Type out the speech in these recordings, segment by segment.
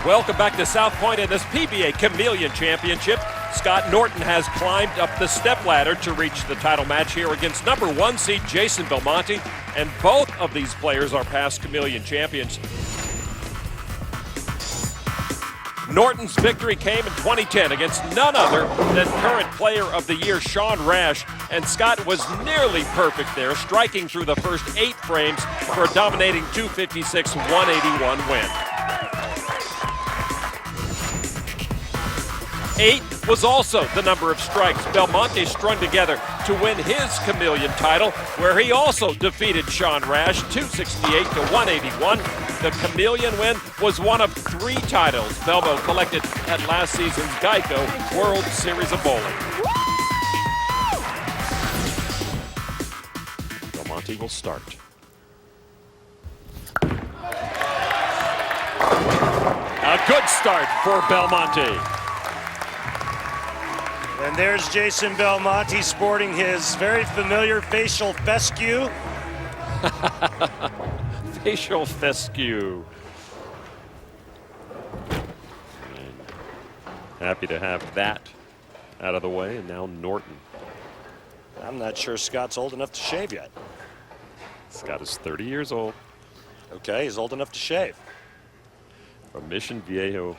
Welcome back to South Point in this PBA Chameleon Championship. Scott Norton has climbed up the stepladder to reach the title match here against number 1 seed Jason Belmonte, and both of these players are past Chameleon champions. Norton's victory came in 2010 against none other than current player of the year Sean Rash, and Scott was nearly perfect there, striking through the first 8 frames for a dominating 256-181 win. 8 was also the number of strikes Belmonte strung together to win his Chameleon title, where he also defeated Sean Rash 268-181. The Chameleon win was one of 3 titles Belmo collected at last season's Geico World Series of Bowling. Belmonte will start. A good start for Belmonte. And there's Jason Belmonte sporting his very familiar facial fescue. Facial fescue. And happy to have that out of the way, and now Norton. I'm not sure Scott's old enough to shave yet. Scott is 30 years old. Okay, he's old enough to shave. From Mission Viejo,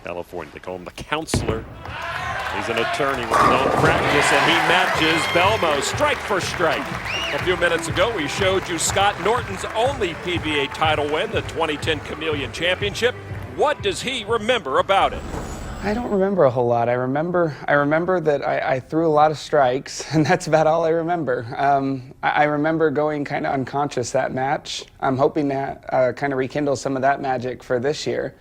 California. They call him the counselor. He's an attorney with his own practice, and he matches Belmo strike for strike. A few minutes ago, we showed you Scott Norton's only PBA title win, the 2010 Chameleon Championship. What does he remember about it? I don't remember a whole lot. I remember that I threw a lot of strikes, and that's about all I remember. I remember going kind of unconscious that match. I'm hoping to kind of rekindle some of that magic for this year.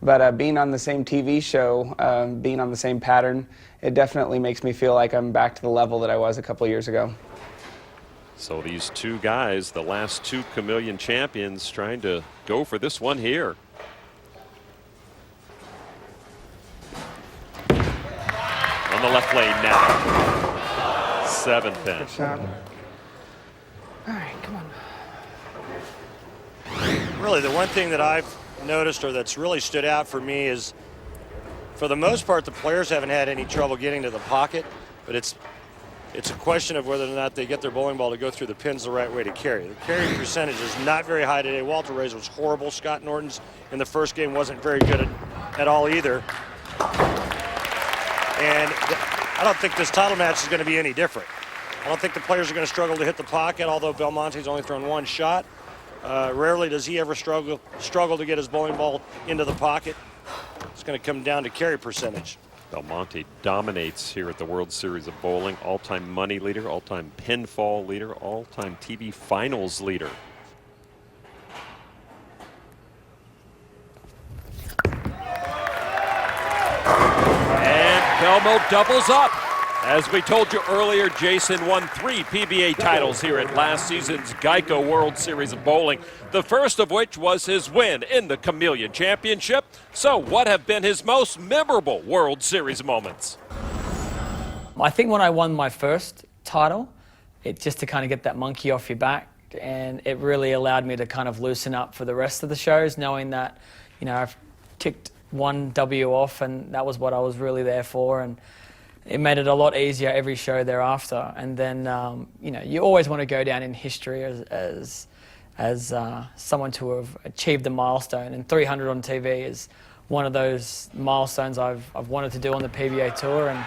But being on the same TV show, being on the same pattern, it definitely makes me feel like I'm back to the level that I was a couple years ago. So these 2 guys, the last 2 Chameleon champions, trying to go for this one here. On the left lane now. 7 pin. Good shot. All right, come on. Really, the one thing that I've noticed, or that's really stood out for me, is for the most part the players haven't had any trouble getting to the pocket, but it's a question of whether or not they get their bowling ball to go through the pins the right way to carry. The carry percentage is not very high today. Walter Ray's was horrible. Scott Norton's in the first game wasn't very good at all either. And I don't think this title match is going to be any different. I don't think the players are going to struggle to hit the pocket, although Belmonte's only thrown 1 shot. Rarely does he ever struggle to get his bowling ball into the pocket. It's going to come down to carry percentage. Belmonte dominates here at the World Series of Bowling. All-time money leader, all-time pinfall leader, all-time TV finals leader. And Belmo doubles up. As we told you earlier, Jason won 3 PBA titles here at last season's Geico World Series of Bowling, the first of which was his win in the Chameleon Championship. So what have been his most memorable World Series moments? I think when I won my first title, it just to kind of get that monkey off your back, and it really allowed me to kind of loosen up for the rest of the shows, knowing that, you know, I've ticked 1 W off, and that was what I was really there for. And it made it a lot easier every show thereafter. And then, you know, you always want to go down in history as someone to have achieved a milestone. And 300 on TV is one of those milestones I've wanted to do on the PBA Tour. And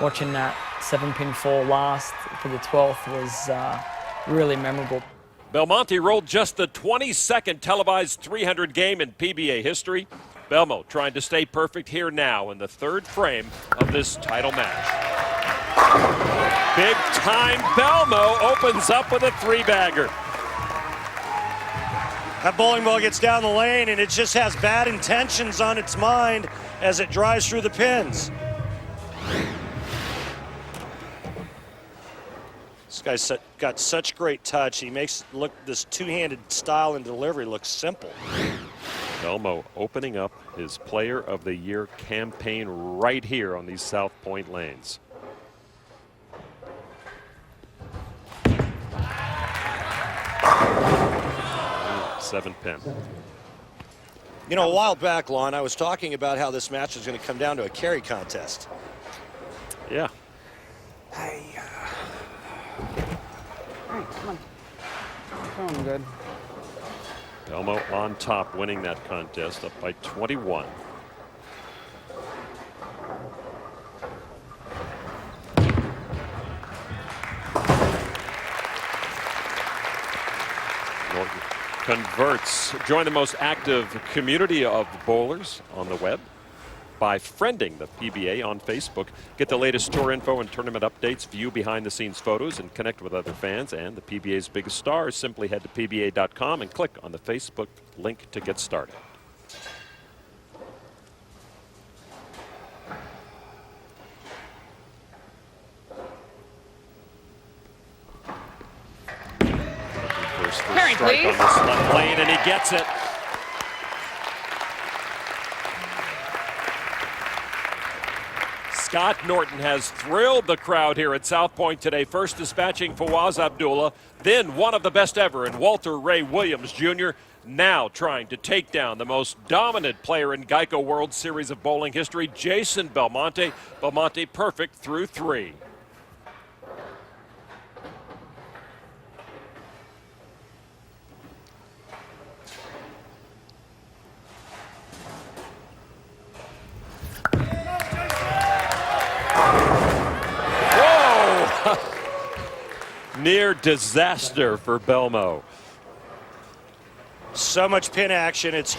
watching that 7-pin fall last for the 12th was really memorable. Belmonte rolled just the 22nd televised 300 game in PBA history. Belmo trying to stay perfect here now in the 3rd frame of this title match. Big time Belmo opens up with a 3-bagger. That bowling ball gets down the lane and it just has bad intentions on its mind as it drives through the pins. This guy's got such great touch. He makes this 2-handed style and delivery look simple. Belmo opening up his Player of the Year campaign right here on these South Point lanes. 7-pin. You know, a while back, Lon, I was talking about how this match is going to come down to a carry contest. Yeah. Hey, come on. Feeling good. Belmo on top, winning that contest, up by 21. Norton converts. Join the most active community of bowlers on the web by friending the PBA on Facebook. Get the latest tour info and tournament updates, view behind-the-scenes photos, and connect with other fans and the PBA's biggest stars. Simply head to PBA.com and click on the Facebook link to get started. First Pairing, strike please. on this left lane, and he gets it. Scott Norton has thrilled the crowd here at South Point today, first dispatching Fawaz Abdullah, then one of the best ever in Walter Ray Williams Jr., now trying to take down the most dominant player in Geico World Series of bowling history, Jason Belmonte. Belmonte perfect through 3. Near disaster for Belmo. So much pin action. It's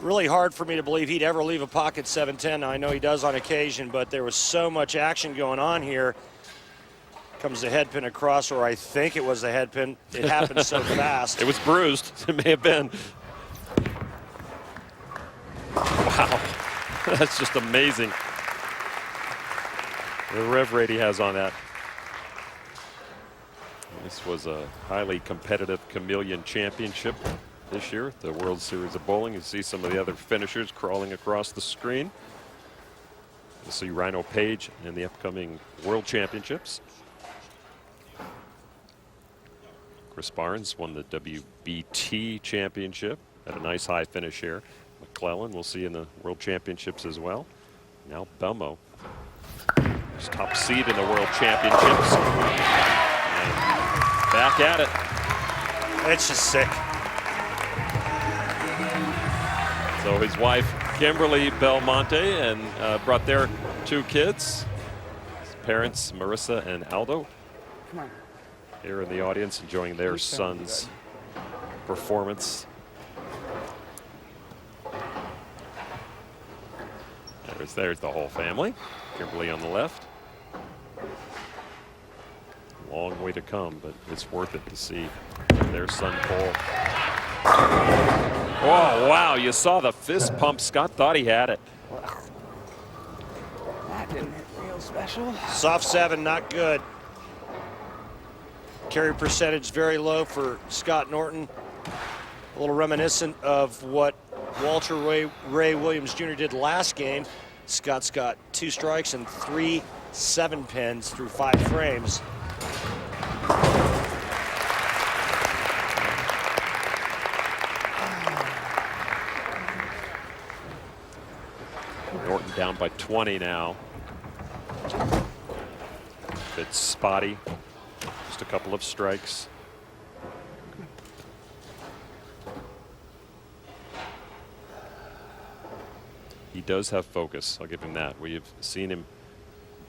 really hard for me to believe he'd ever leave a pocket 7-10. Now, I know he does on occasion, but there was so much action going on here. Comes the head pin across, or I think it was the head pin. It happened so fast. It was bruised. It may have been. Wow. That's just amazing. The rev rate he has on that. This was a highly competitive Chameleon Championship this year, the World Series of Bowling. You see some of the other finishers crawling across the screen. You'll see Rhino Page in the upcoming World Championships. Chris Barnes won the WBT Championship at a nice high finish here. McClellan we'll see in the World Championships as well. Now Belmo, his top seed in the World Championships. Back at it. It's just sick. So his wife, Kimberly Belmonte, and brought their 2 kids. His parents, Marissa and Aldo, Come on. here in the audience enjoying their son's performance. There's the whole family. Kimberly on the left. Long way to come, but it's worth it to see their son bowl. Oh, wow, you saw the fist pump. Scott thought he had it. That didn't hit real special. Soft 7, not good. Carry percentage very low for Scott Norton. A little reminiscent of what Walter Ray Williams Jr. did last game. Scott's got 2 strikes and 3 7-pins through 5 frames. Norton down by 20 now. It's spotty. Just a couple of strikes. He does have focus. I'll give him that. We have seen him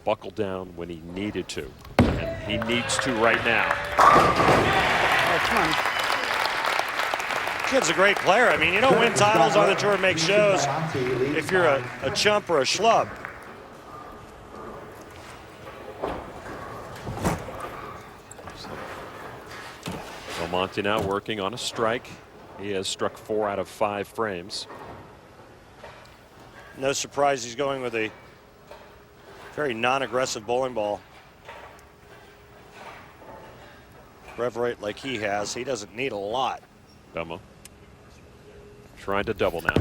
buckle down when he needed to. And he needs to right now. Oh, come on. Kid's a great player. I mean, you don't win titles on the tour and make shows if you're a chump or a schlub. Belmonte now working on a strike. He has struck 4 out of 5 frames. No surprise he's going with a very non-aggressive bowling ball. Rev rate like he has, he doesn't need a lot. Belmo trying to double now.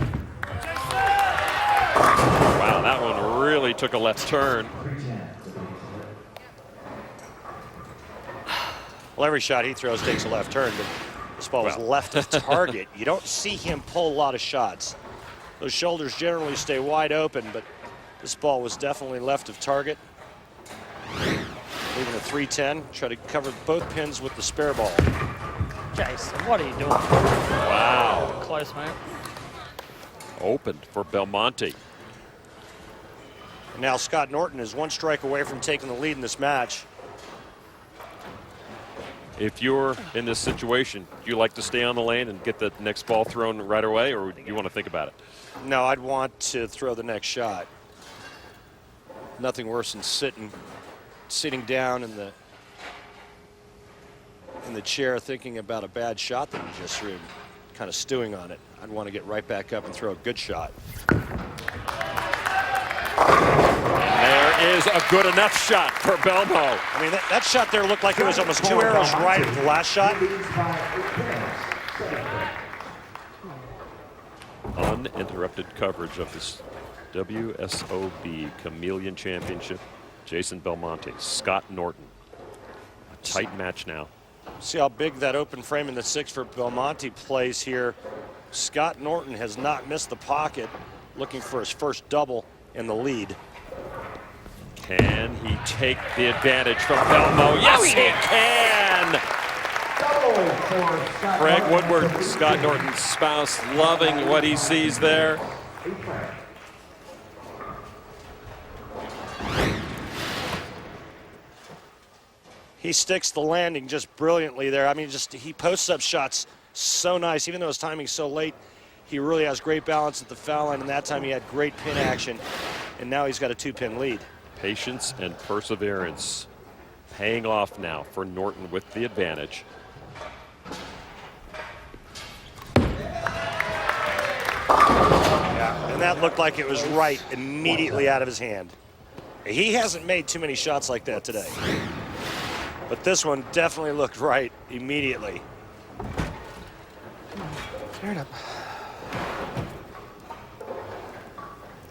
Wow, that one really took a left turn. Well, every shot he throws takes a left turn, but This ball was left of target. You don't see him pull a lot of shots. Those shoulders generally stay wide open, but this ball was definitely left of target. Leaving a 310. Try to cover both pins with the spare ball. Jason, what are you doing? Wow. Close, mate. Opened for Belmonte. Now Scott Norton is one strike away from taking the lead in this match. If you're in this situation, do you like to stay on the lane and get the next ball thrown right away, or do you want to think about it? No, I'd want to throw the next shot. Nothing worse than sitting down in the chair thinking about a bad shot that you just threw, kind of stewing on it. I'd want to get right back up and throw a good shot. There is a good enough shot for Belmo. I mean, that shot there looked like it was almost 2 arrows right of the last shot. Uninterrupted coverage of this WSOB Chameleon Championship. Jason Belmonte, Scott Norton. A tight match now. See how big that open frame in the 6 for Belmonte plays here. Scott Norton has not missed the pocket, looking for his first double in the lead. Can he take the advantage from Belmo? Yes, he can! Craig Woodward, Scott Norton's spouse, loving what he sees there. He sticks the landing just brilliantly there. I mean, he posts up shots so nice. Even though his timing's so late, he really has great balance at the foul line, and that time he had great pin action, and now he's got a 2-pin lead. Patience and perseverance paying off now for Norton with the advantage. Yeah, and that looked like it was right immediately out of his hand. He hasn't made too many shots like that today. But this one definitely looked right immediately. Tear it up.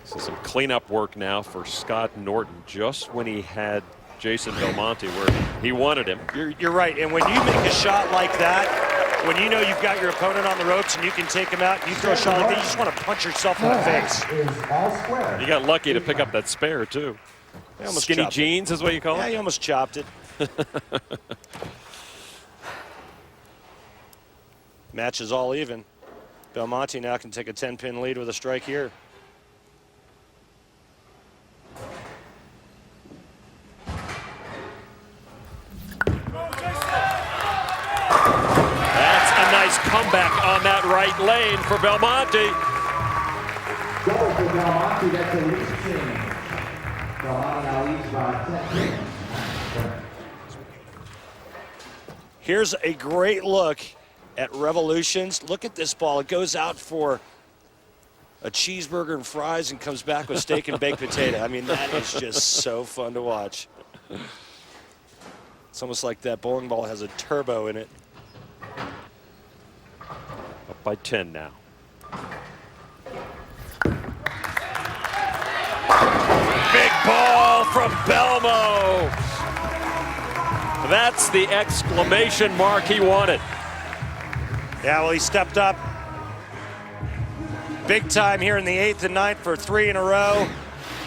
So some cleanup work now for Scott Norton, just when he had Jason Belmonte where he wanted him. You're right, and when you make a shot like that, when you know you've got your opponent on the ropes and you can take him out, and you throw a shot like that, you just want to punch yourself in the face. You got lucky to pick up that spare too. Skinny jeans is what you call it? Yeah, he almost chopped it. Match is all even. Belmonte now can take a 10-pin lead with a strike here. That's a nice comeback on that right lane for Belmonte. Double for Belmonte, that's a lead change. Belmonte now leads by 10. Here's a great look at Revolutions. Look at this ball. It goes out for a cheeseburger and fries and comes back with steak and baked potato. I mean, that is just so fun to watch. It's almost like that bowling ball has a turbo in it. Up by 10 now. Big ball from Belmo. That's the exclamation mark he wanted. Yeah, well, he stepped up big time here in the 8th and 9th for 3 in a row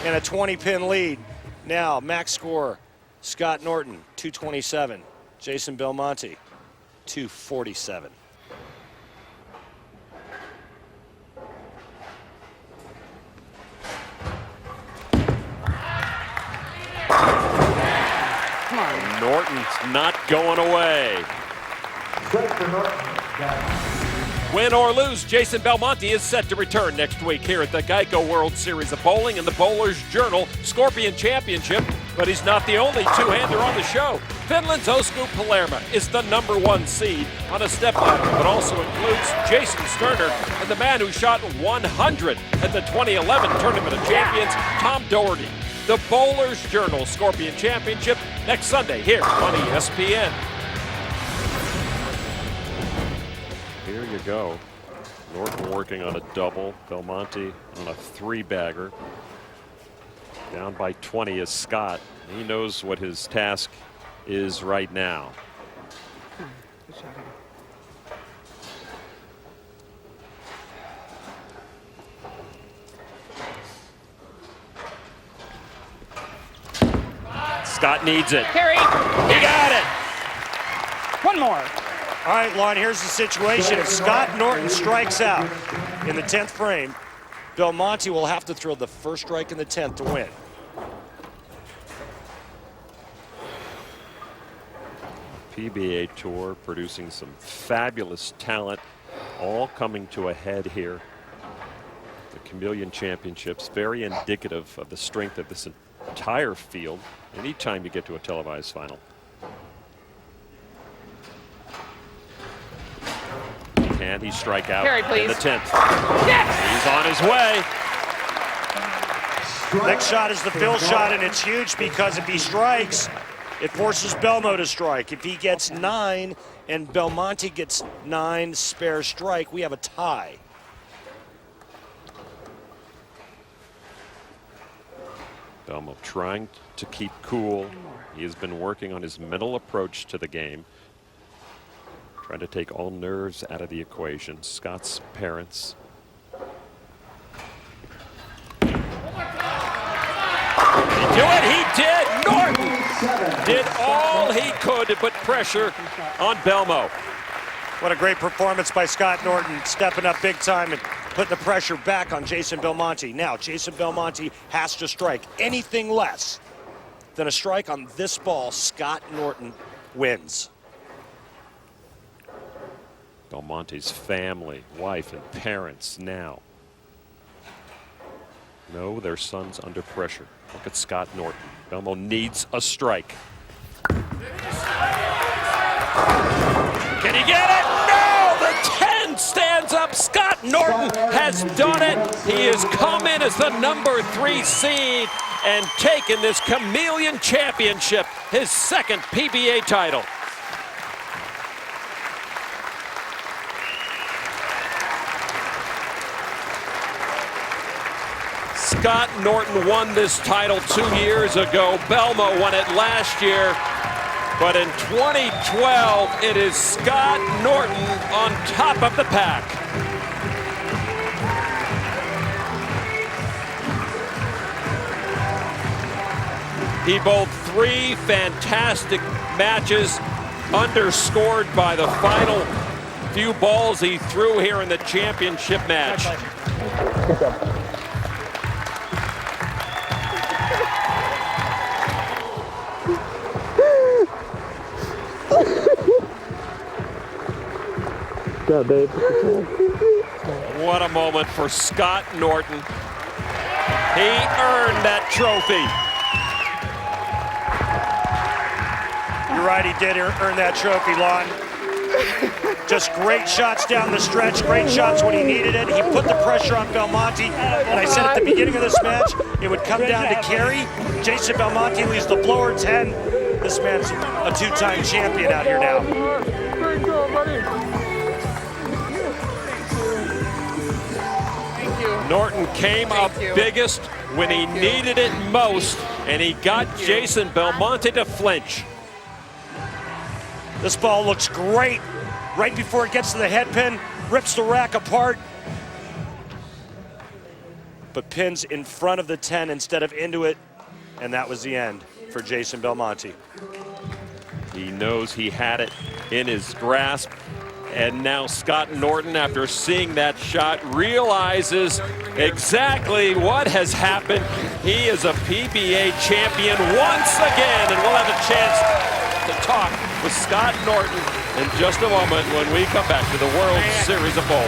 and a 20-pin lead. Now, max score, Scott Norton, 227. Jason Belmonte, 247. Norton's not going away. Win or lose, Jason Belmonte is set to return next week here at the Geico World Series of Bowling and the Bowler's Journal Scorpion Championship. But he's not the only two-hander on the show. Finland's Osku Palermo is the #1 seed on a step ladder, but also includes Jason Sterner and the man who shot 100 at the 2011 Tournament of Champions, Tom Doherty. The Bowler's Journal Scorpion Championship next Sunday here on ESPN. Here you go. Norton working on a double. Belmonte on a 3-bagger. Down by 20 is Scott. He knows what his task is right now. Scott needs it. Carry. He got it. One more. All right, Lon, here's the situation. If Scott Norton strikes out in the 10th frame, Belmonte will have to throw the first strike in the 10th to win. PBA Tour producing some fabulous talent, all coming to a head here. The Chameleon Championships, very indicative of the strength of this entire field anytime you get to a televised final. Can he strike out Carry, in please. the 10th? Yes! He's on his way. Next shot is the fill shot, and it's huge because if he strikes, it forces Belmo to strike. If he gets 9 and Belmonte gets 9 spare strike, we have a tie. Belmo trying to keep cool. He has been working on his mental approach to the game, trying to take all nerves out of the equation. Scott's parents. Did he do it? He did. Norton did all he could to put pressure on Belmo. What a great performance by Scott Norton, stepping up big time and putting the pressure back on Jason Belmonte. Now, Jason Belmonte has to strike anything less than a strike on this ball. Scott Norton wins. Belmonte's family, wife, and parents now know their son's under pressure. Look at Scott Norton. Belmo needs a strike. Can he get it? No! The 10 stands up. Scott Norton has done it. He has come in as the number 3 seed and taken this Chameleon Championship, his second PBA title. Scott Norton won this title 2 years ago. Belmo won it last year. But in 2012, it is Scott Norton on top of the pack. He bowled 3 fantastic matches, underscored by the final few balls he threw here in the championship match. Good, babe. What a moment for Scott Norton. He earned that trophy. You're right, he did earn that trophy, Lon. Just great shots down the stretch, great shots when he needed it. He put the pressure on Belmonte, and I said at the beginning of this match, it would come down to carry. Jason Belmonte leaves the blower 10. This man's a 2-time champion out here now. Norton came up biggest when he needed it most, and he got Jason Belmonte to flinch. This ball looks great. Right before it gets to the head pin, rips the rack apart. But pins in front of the 10 instead of into it, and that was the end for Jason Belmonte. He knows he had it in his grasp. And now Scott Norton, after seeing that shot, realizes exactly what has happened. He is a PBA champion once again, and we'll have a chance to talk with Scott Norton in just a moment when we come back to the World Series of Bowling.